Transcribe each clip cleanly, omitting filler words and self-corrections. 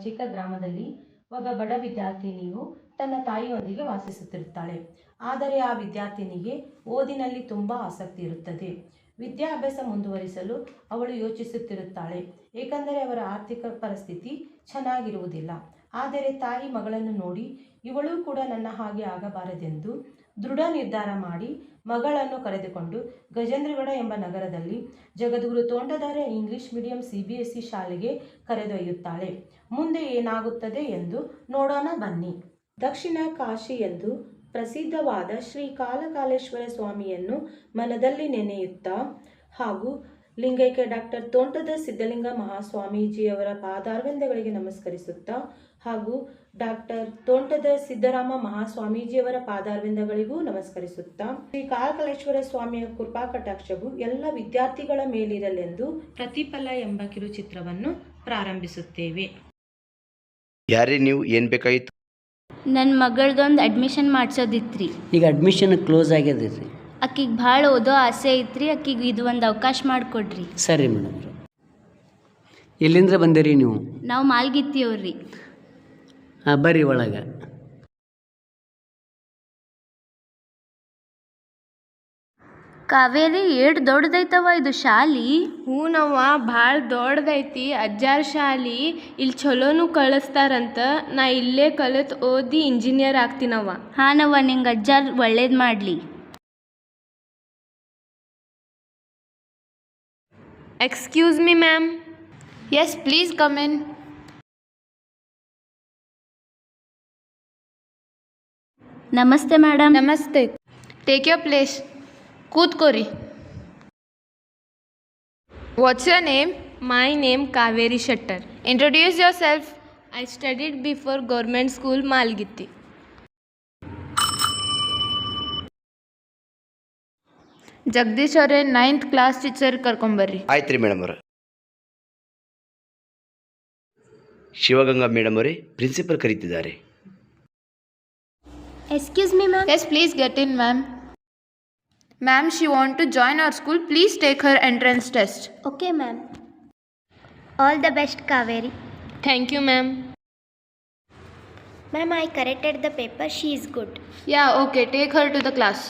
ಚಿಕ್ಕ ಗ್ರಾಮದಲ್ಲಿ ಒಬ್ಬ ಬಡ ವಿದ್ಯಾರ್ಥಿನಿಯು ತನ್ನ ತಾಯಿಯೊಂದಿಗೆ ವಾಸಿಸುತ್ತಿರುತ್ತಾಳೆ. ಆದರೆ ಆ ವಿದ್ಯಾರ್ಥಿನಿಗೆ ಓದಿನಲ್ಲಿ ತುಂಬ ಆಸಕ್ತಿ ಇರುತ್ತದೆ. ವಿದ್ಯಾಭ್ಯಾಸ ಮುಂದುವರಿಸಲು ಅವಳು ಯೋಚಿಸುತ್ತಿರುತ್ತಾಳೆ, ಏಕೆಂದರೆ ಅವರ ಆರ್ಥಿಕ ಪರಿಸ್ಥಿತಿ ಚೆನ್ನಾಗಿರುವುದಿಲ್ಲ. ಆದರೆ ತಾಯಿ ಮಗಳನ್ನು ನೋಡಿ ಇವಳು ಕೂಡ ನನ್ನ ಹಾಗೆ ಆಗಬಾರದೆಂದು ದೃಢ ನಿರ್ಧಾರ ಮಾಡಿ ಮಗಳನ್ನು ಕರೆದುಕೊಂಡು ಗಜೇಂದ್ರಗಡ ಎಂಬ ನಗರದಲ್ಲಿ ಜಗದ್ಗುರು ತೋಂಟದಾರ್ಯ ಇಂಗ್ಲಿಷ್ ಮೀಡಿಯಂ CBSE ಶಾಲೆಗೆ ಕರೆದೊಯ್ಯುತ್ತಾಳೆ. ಮುಂದೆ ಏನಾಗುತ್ತದೆ ಎಂದು ನೋಡೋಣ ಬನ್ನಿ. ದಕ್ಷಿಣ ಕಾಶಿ ಎಂದು ಪ್ರಸಿದ್ಧವಾದ ಶ್ರೀ ಕಾಲಕಾಲೇಶ್ವರ ಸ್ವಾಮಿಯನ್ನು ಮನದಲ್ಲಿ ನೆನೆಯುತ್ತಾ ಹಾಗೂ ಲಿಂಗೈಕ್ಯ ಡಾಕ್ಟರ್ ತೋಂಟದ ಸಿದ್ಧಲಿಂಗ ಮಹಾಸ್ವಾಮೀಜಿಯವರ ಪಾದಾರವಿಂದಗಳಿಗೆ ನಮಸ್ಕರಿಸುತ್ತಾ ಹಾಗೂ ಡಾಕ್ಟರ್ ತೋಂಟದ ಸಿದ್ದರಾಮ ಮಹಾಸ್ವಾಮೀಜಿಯವರ ಪಾದಾರವಿಂದಗಳಿಗೂ ನಮಸ್ಕರಿಸುತ್ತಾ ಶ್ರೀ ಕಾಲಕಾಲೇಶ್ವರ ಸ್ವಾಮಿಯ ಕೃಪಾ ಕಟಾಕ್ಷವು ಎಲ್ಲ ವಿದ್ಯಾರ್ಥಿಗಳ ಮೇಲಿರಲೆಂದು ಪ್ರತಿಫಲ ಎಂಬ ಕಿರುಚಿತ್ರವನ್ನು ಪ್ರಾರಂಭಿಸುತ್ತೇವೆ. ಯಾರೇ ನೀವು ಏನು ಬೇಕಾಗಿತ್ತು? ನನ್ನ ಮಗಳದೊಂದು ಅಡ್ಮಿಷನ್ ಮಾಡಿಸೋದಿತ್ರಿ. ಈಗ ಅಡ್ಮಿಷನ್ ಕ್ಲೋಸ್ ಆಗ್ಯದ ರೀ. ಆಕಿಗೆ ಭಾಳ ಓದೋ ಆಸೆ ಐತ್ರಿ. ಆಕಿಗೆ ಇದು ಒಂದು ಅವಕಾಶ ಮಾಡಿಕೊಡ್ರಿ. ಸರಿ ಮೇಡಮ್. ಎಲ್ಲಿಂದ ಬಂದಿರಿ ನೀವು? ನಾವು ಮಾಲ್ಗಿತ್ತಿಯವ್ರಿ. ಹಾಂ, ಬರ್ರಿ ಒಳಗೆ. ಕಾವೇರಿ, ಏಟ್ ದೊಡ್ಡದೈತವ ಇದು ಶಾಲಿ. ಹೂನವ್ವ, ಭಾಳ ದೊಡ್ಡದೈತಿ ಅಜ್ಜಾರ್ ಶಾಲಿ. ಇಲ್ಲಿ ಚಲೋನು ಕಳಿಸ್ತಾರಂತ. ನಾ ಇಲ್ಲೇ ಕಲಿತು ಓದಿ ಇಂಜಿನಿಯರ್ ಆಗ್ತೀನವ್ವ. ಹಾನವ್ವ, ನಿಂಗೆ ಅಜ್ಜಾರ್ ಒಳ್ಳೇದು ಮಾಡಲಿ. Excuse me ma'am. Yes, please come in. ನಮಸ್ತೆ ಮೇಡಮ್. ನಮಸ್ತೆ. Take your place. ಕೂತ್ಕೋರಿ. What's your name? My name Kaveri Shettar. Introduce yourself. I studied before government school Malgitti. Jagadish ಅವರೇ, 9th ಕ್ಲಾಸ್ ಟೀಚರ್ ಕರ್ಕೊಂಬರ್ರಿ. ಆಯ್ತು ರೀ ಮೇಡಮ್ ಅವ್ರ. ಶಿವಗಂಗಾ ಮೇಡಮ್ ಅವರೇ, ಪ್ರಿನ್ಸಿಪಲ್ ಕರೀತಿದ್ದಾರೆ. Excuse me ma'am. Yes, please get in, ma'am. Ma'am, she want to join our school. Please take her entrance test. Okay ma'am. All the best Kaveri. Thank you, ma'am. Ma'am, I corrected the paper. She is good. Yeah, okay. Take her to the class.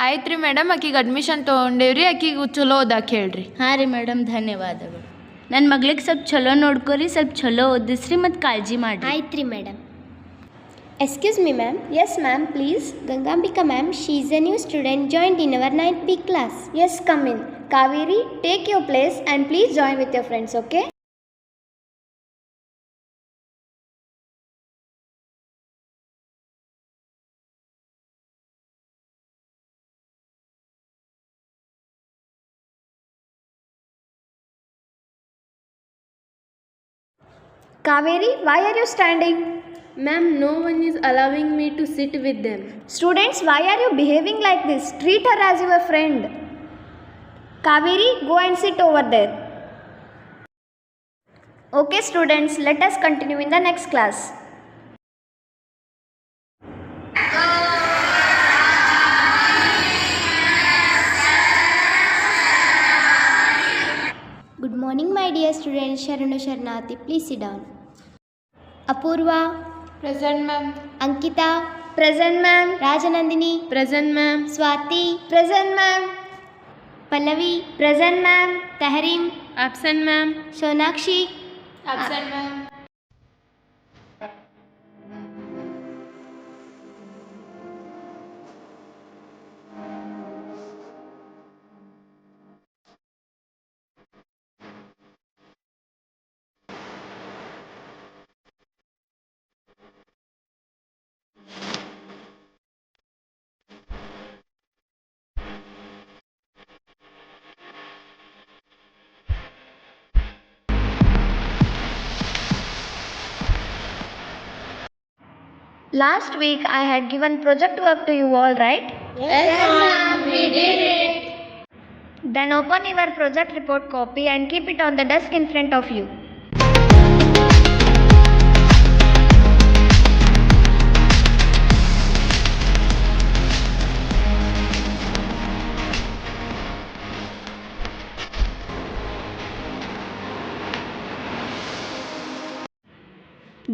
ಆಯ್ತು ರೀ madam, ಆಕಿಗೆ admission ತೊಗೊಂಡೇವ್ರಿ. ಆಕಿಗೆ ಚಲೋ ಓದಾಕೆ ಹೇಳ್ರಿ. ಹಾಂ ರೀ madam, ಧನ್ಯವಾದಗಳು. ನನ್ನ ಮಗಳಿಗೆ ಸ್ವಲ್ಪ ಚಲೋ ನೋಡ್ಕೊರಿ, ಸ್ವಲ್ಪ ಚಲೋ ಓದಿಸ್ರಿ ಮತ್ತು ಕಾಳಜಿ ಮಾಡಿ. ಆಯ್ತು ರೀ madam. Excuse me, ma'am. Yes, ma'am, please. Gangambika, ma'am. She is a new student joined in our 9th B class. Yes, come in. Kaveri, take your place and please join with your friends, okay? Kaveri, why are you standing? Ma'am, no one is allowing me to sit with them. Students, why are you behaving like this? Treat her as your friend. Kaveri, go and sit over there. Okay, students, let us continue in the next class. Good morning, my dear students. Sharanu Sharnati, please sit down. Apurva. Present, ma'am. Ankita. Present, ma'am. Rajanandini. Present, ma'am. Swati. Present, ma'am. Pallavi. Present, ma'am. Tahrim. Absent, ma'am. Sonakshi. Absent, ma'am. Last week I had given project work to you all, right? Yes, ma'am. We did it. Then open your project report copy and keep it on the desk in front of you.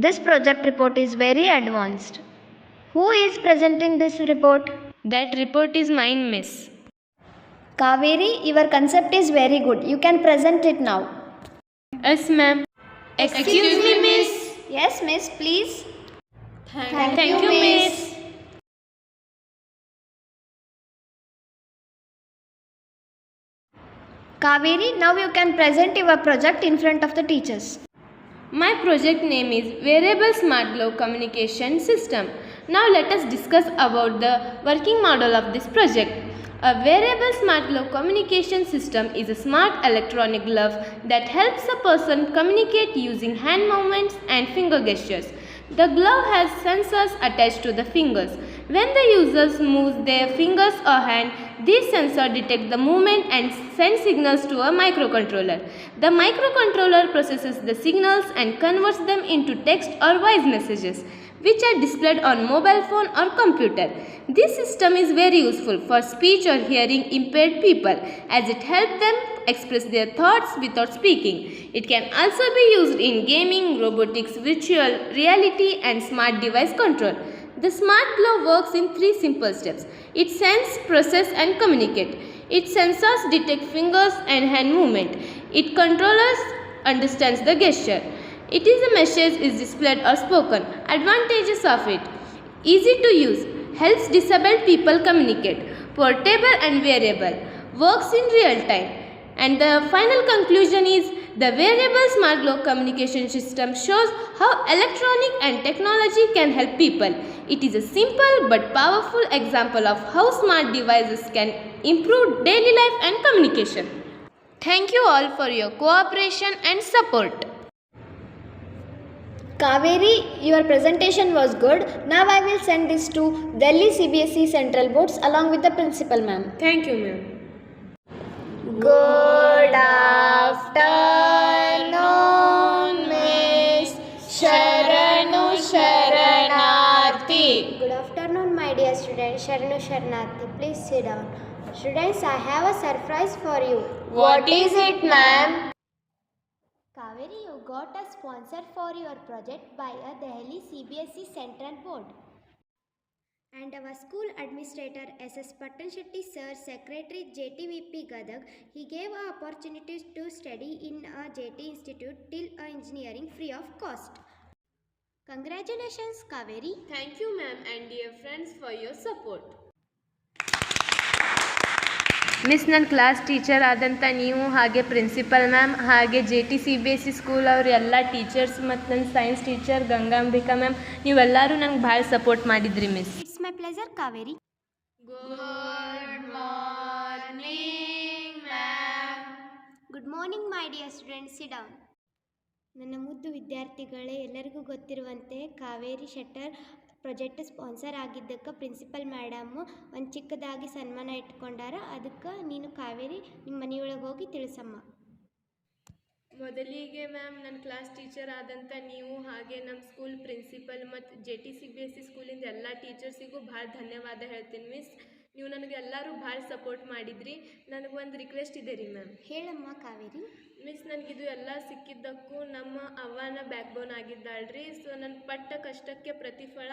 This project report is very advanced. Who is presenting this report? That report is mine, miss. Kaveri, your concept is very good. You can present it now. Yes, ma'am. Excuse me, miss. Yes, miss, please. Thank you, miss. Kaveri, now you can present your project in front of the teachers. My project name is Wearable Smart Glove Communication System. Now let us discuss about the working model of this project. A wearable smart glove communication system is a smart electronic glove that helps a person communicate using hand movements and finger gestures. The glove has sensors attached to the fingers. When the users move their fingers or hand, these sensors detect the movement and send signals to a microcontroller. The microcontroller processes the signals and converts them into text or voice messages, which are displayed on mobile phone or computer. This system is very useful for speech or hearing impaired people, as it helps them express their thoughts without speaking. It can also be used in gaming, robotics, virtual reality, and smart device control. The smart glove works in 3 simple steps. It sends, process, and communicate. Its sensors detect fingers and hand movement. Its controllers understands the gesture. It is a message is displayed or spoken. Advantages of it: easy to use, helps disabled people communicate, portable and wearable, works in real time. And the final conclusion is the wearable smart glove communication system shows how electronic and technology can help people. It is a simple but powerful example of how smart devices can improve daily life and communication. Thank you all for your cooperation and support. Kaveri, your presentation was good. Now I will send this to Delhi CBSE Central Boards along with the principal ma'am. Thank you, ma'am. Good afternoon, Miss Sharanu Sharanarthi. Good afternoon, my dear students. Sharanu Sharnathi, please sit down. Students, I have a surprise for you. What is it, ma'am? Kaveri, you got a sponsor for your project by a Delhi CBSE Central Board. And our school administrator SS Patan Shetty Sir, Secretary JTVP Gadag, he gave opportunities to study in a JT Institute till engineering free of cost. Congratulations, Kaveri. Thank you, ma'am, and dear friends, for your support. Miss, ನನ್ನ class teacher ಆದಂಥ ನೀವು, ಹಾಗೆ principal ma'am, ಹಾಗೆ JT CBSE school ಅವ್ರ ಎಲ್ಲ teachers ಮತ್ತು ನನ್ನ science teacher Gangambika ma'am, ನೀವೆಲ್ಲರೂ ನಂಗೆ ಭಾಳ ಸಪೋರ್ಟ್ ಮಾಡಿದ್ರಿ miss. It's my pleasure, Kaveri. Good morning ma'am. Good morning, my dear students. Sit down. ನನ್ನ ಮುದ್ದು ವಿದ್ಯಾರ್ಥಿಗಳೇ, ಎಲ್ಲರಿಗೂ ಗೊತ್ತಿರುವಂತೆ ಕಾವೇರಿ ಶೆಟ್ಟರ್ ಪ್ರಾಜೆಕ್ಟ್ ಸ್ಪಾನ್ಸರ್ ಆಗಿದ್ದಕ್ಕೆ ಪ್ರಿನ್ಸಿಪಲ್ ಮೇಡಮು ಒಂದು ಚಿಕ್ಕದಾಗಿ ಸನ್ಮಾನ ಇಟ್ಕೊಂಡಾರ. ಅದಕ್ಕೆ ನೀನು ಕಾವೇರಿ ನಿಮ್ಮ ಮನೆಯೊಳಗೆ ಹೋಗಿ ತಿಳಿಸಮ್ಮ. ಮೊದಲಿಗೆ ಮ್ಯಾಮ್, ನನ್ನ ಕ್ಲಾಸ್ ಟೀಚರ್ ಆದಂಥ ನೀವು, ಹಾಗೆ ನಮ್ಮ ಸ್ಕೂಲ್ ಪ್ರಿನ್ಸಿಪಲ್ ಮತ್ತು JT CBSE ಸ್ಕೂಲಿಂದ ಎಲ್ಲ ಟೀಚರ್ಸಿಗೂ ಭಾಳ ಧನ್ಯವಾದ ಹೇಳ್ತೀನಿ ಮಿಸ್. ನೀವು ನನಗೆ ಎಲ್ಲರೂ ಭಾಳ ಸಪೋರ್ಟ್ ಮಾಡಿದ್ರಿ. ನನಗೊಂದು ರಿಕ್ವೆಸ್ಟ್ ಇದೆ ರೀ ಮ್ಯಾಮ್. ಹೇಳಮ್ಮ ಕಾವೇರಿ. ಮಿಸ್, ನನಗಿದು ಎಲ್ಲ ಸಿಕ್ಕಿದ್ದಕ್ಕೂ ನಮ್ಮ ಅವ್ವನ ಬ್ಯಾಕ್ಬೋನ್ ಆಗಿದ್ದಾಳ್ರಿ. ಸೊ ನನ್ನ ಪಟ್ಟ ಕಷ್ಟಕ್ಕೆ ಪ್ರತಿಫಲ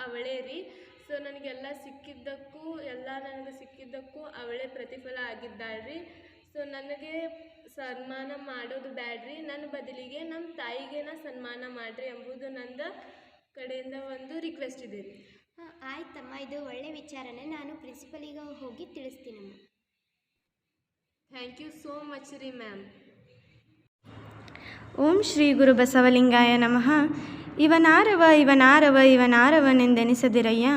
ಅವಳೇ ರೀ. ಸೊ ನನಗೆಲ್ಲ ಸಿಕ್ಕಿದ್ದಕ್ಕೂ ಅವಳೇ ಪ್ರತಿಫಲ ಆಗಿದ್ದಾಳ್ರಿ. ಸೊ ನನಗೆ ಸನ್ಮಾನ ಮಾಡೋದು ಬ್ಯಾಡ್ರಿ, ನನ್ನ ಬದಲಿಗೆ ನಮ್ಮ ತಾಯಿಗೆ ಸನ್ಮಾನ ಮಾಡಿರಿ ಎಂಬುದು ನನ್ನ ಕಡೆಯಿಂದ ಒಂದು ರಿಕ್ವೆಸ್ಟ್ ಇದೆ ರೀ. ಹಾಂ, ಆಯ್ತಮ್ಮ, ಇದು ಒಳ್ಳೆ ವಿಚಾರನೇ. ನಾನು ಪ್ರಿನ್ಸಿಪಲಿಗೆ ಹೋಗಿ ತಿಳಿಸ್ತೀನಮ್ಮ. ಥ್ಯಾಂಕ್ ಯು ಸೋ ಮಚ್ ರೀ ಮ್ಯಾಮ್. ಓಂ ಶ್ರೀ ಗುರು ಬಸವಲಿಂಗಾಯ ನಮಃ. ಇವನಾರವನೆಂದೆನಿಸದಿರಯ್ಯ,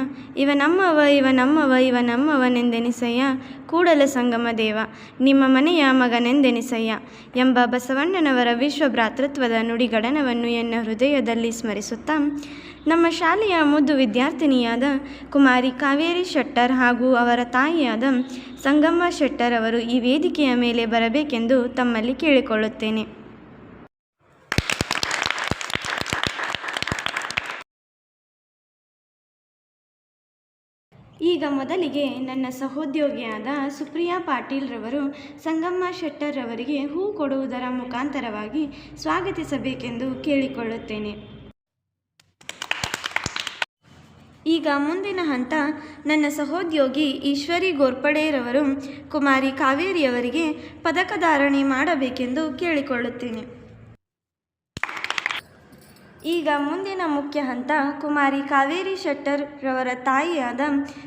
ಇವನಮ್ಮವನೆಂದೆನಿಸಯ್ಯ, ಕೂಡಲ ಸಂಗಮ ದೇವ ನಿಮ್ಮ ಮನೆಯ ಮಗನೆಂದೆನಿಸಯ್ಯ ಎಂಬ ಬಸವಣ್ಣನವರ ವಿಶ್ವ ಭ್ರಾತೃತ್ವದ ನುಡಿಗಡನವನ್ನು ಎನ್ನ ಹೃದಯದಲ್ಲಿ ಸ್ಮರಿಸುತ್ತಾ, ನಮ್ಮ ಶಾಲೆಯ ಮುದ್ದು ವಿದ್ಯಾರ್ಥಿನಿಯಾದ ಕುಮಾರಿ ಕಾವೇರಿ ಶೆಟ್ಟರ್ ಹಾಗೂ ಅವರ ತಾಯಿಯಾದ ಸಂಗಮ್ಮ ಶೆಟ್ಟರ್ ಅವರು ಈ ವೇದಿಕೆಯ ಮೇಲೆ ಬರಬೇಕೆಂದು ತಮ್ಮಲ್ಲಿ ಕೇಳಿಕೊಳ್ಳುತ್ತೇನೆ. ಈಗ ಮೊದಲಿಗೆ ನನ್ನ ಸಹೋದ್ಯೋಗಿಯಾದ ಸುಪ್ರಿಯಾ ಪಾಟೀಲ್ ರವರು ಸಂಗಮ್ಮ ಶೆಟ್ಟರ್ ರವರಿಗೆ ಹೂ ಕೊಡುವುದರ ಮುಖಾಂತರವಾಗಿ ಸ್ವಾಗತಿಸಬೇಕೆಂದು ಕೇಳಿಕೊಳ್ಳುತ್ತೇನೆ. ಈಗ ಮುಂದಿನ ಹಂತ ನನ್ನ ಸಹೋದ್ಯೋಗಿ ಈಶ್ವರಿ ಗೋರ್ಪಡೆರವರು ಕುಮಾರಿ ಕಾವೇರಿಯವರಿಗೆ ಪದಕಧಾರಣೆ ಮಾಡಬೇಕೆಂದು ಕೇಳಿಕೊಳ್ಳುತ್ತೇನೆ. ಈಗ ಮುಂದಿನ ಮುಖ್ಯ ಹಂತ ಕುಮಾರಿ ಕಾವೇರಿ ಶೆಟ್ಟರ್ ರವರ ತಾಯಿಯಾದ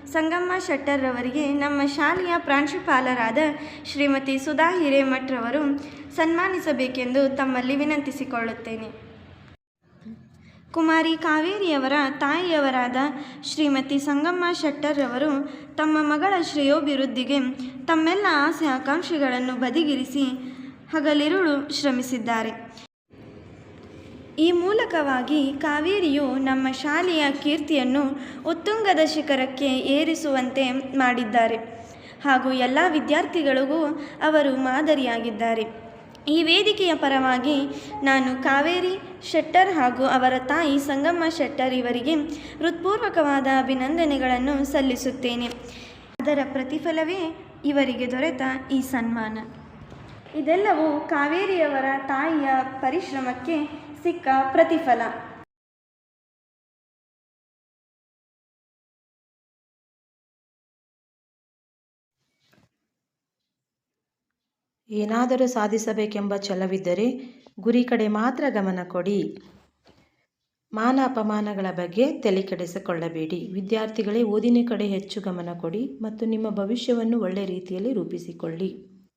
ಸಂಗಮ್ಮ ಶೆಟ್ಟರ್ ರವರಿಗೆ ನಮ್ಮ ಶಾಲೆಯ ಪ್ರಾಂಶುಪಾಲರಾದ ಶ್ರೀಮತಿ ಸುಧಾ ಹಿರೇಮಠ್ ರವರು ಸನ್ಮಾನಿಸಬೇಕೆಂದು ತಮ್ಮಲ್ಲಿ ವಿನಂತಿಸಿಕೊಳ್ಳುತ್ತೇನೆ. ಕುಮಾರಿ ಕಾವೇರಿಯವರ ತಾಯಿಯವರಾದ ಶ್ರೀಮತಿ ಸಂಗಮ್ಮ ಶೆಟ್ಟರ್ ರವರು ತಮ್ಮ ಮಗಳ ಶ್ರೇಯೋಭಿವೃದ್ಧಿಗೆ ತಮ್ಮೆಲ್ಲ ಆಸೆ ಆಕಾಂಕ್ಷೆಗಳನ್ನು ಬದಿಗಿರಿಸಿ ಹಗಲಿರುಳು ಶ್ರಮಿಸಿದ್ದಾರೆ. ಈ ಮೂಲಕವಾಗಿ ಕಾವೇರಿಯು ನಮ್ಮ ಶಾಲೆಯ ಕೀರ್ತಿಯನ್ನು ಉತ್ತುಂಗದ ಶಿಖರಕ್ಕೆ ಏರಿಸುವಂತೆ ಮಾಡಿದ್ದಾರೆ ಹಾಗೂ ಎಲ್ಲ ವಿದ್ಯಾರ್ಥಿಗಳಿಗೂ ಅವರು ಮಾದರಿಯಾಗಿದ್ದಾರೆ. ಈ ವೇದಿಕೆಯ ಪರವಾಗಿ ನಾನು ಕಾವೇರಿ ಶೆಟ್ಟರ್ ಹಾಗೂ ಅವರ ತಾಯಿ ಸಂಗಮ್ಮ ಶೆಟ್ಟರ್ ಇವರಿಗೆ ಹೃತ್ಪೂರ್ವಕವಾದ ಅಭಿನಂದನೆಗಳನ್ನು ಸಲ್ಲಿಸುತ್ತೇನೆ. ಅದರ ಪ್ರತಿಫಲವೇ ಇವರಿಗೆ ದೊರೆತ ಈ ಸನ್ಮಾನ. ಇದೆಲ್ಲವೂ ಕಾವೇರಿಯವರ ತಾಯಿಯ ಪರಿಶ್ರಮಕ್ಕೆ ಸಿಕ್ಕ ಪ್ರತಿಫಲ. ಏನಾದರೂ ಸಾಧಿಸಬೇಕೆಂಬ ಛಲವಿದ್ದರೆ ಗುರಿ ಕಡೆ ಮಾತ್ರ ಗಮನ ಕೊಡಿ. ಮಾನ ಅಪಮಾನಗಳ ಬಗ್ಗೆ ತಲೆ ಕೆಡಿಸಿಕೊಳ್ಳಬೇಡಿ. ವಿದ್ಯಾರ್ಥಿಗಳೇ, ಓದಿನ ಕಡೆ ಹೆಚ್ಚು ಗಮನ ಕೊಡಿ ಮತ್ತು ನಿಮ್ಮ ಭವಿಷ್ಯವನ್ನು ಒಳ್ಳೆಯ ರೀತಿಯಲ್ಲಿ ರೂಪಿಸಿಕೊಳ್ಳಿ.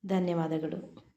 ಧನ್ಯವಾದಗಳು.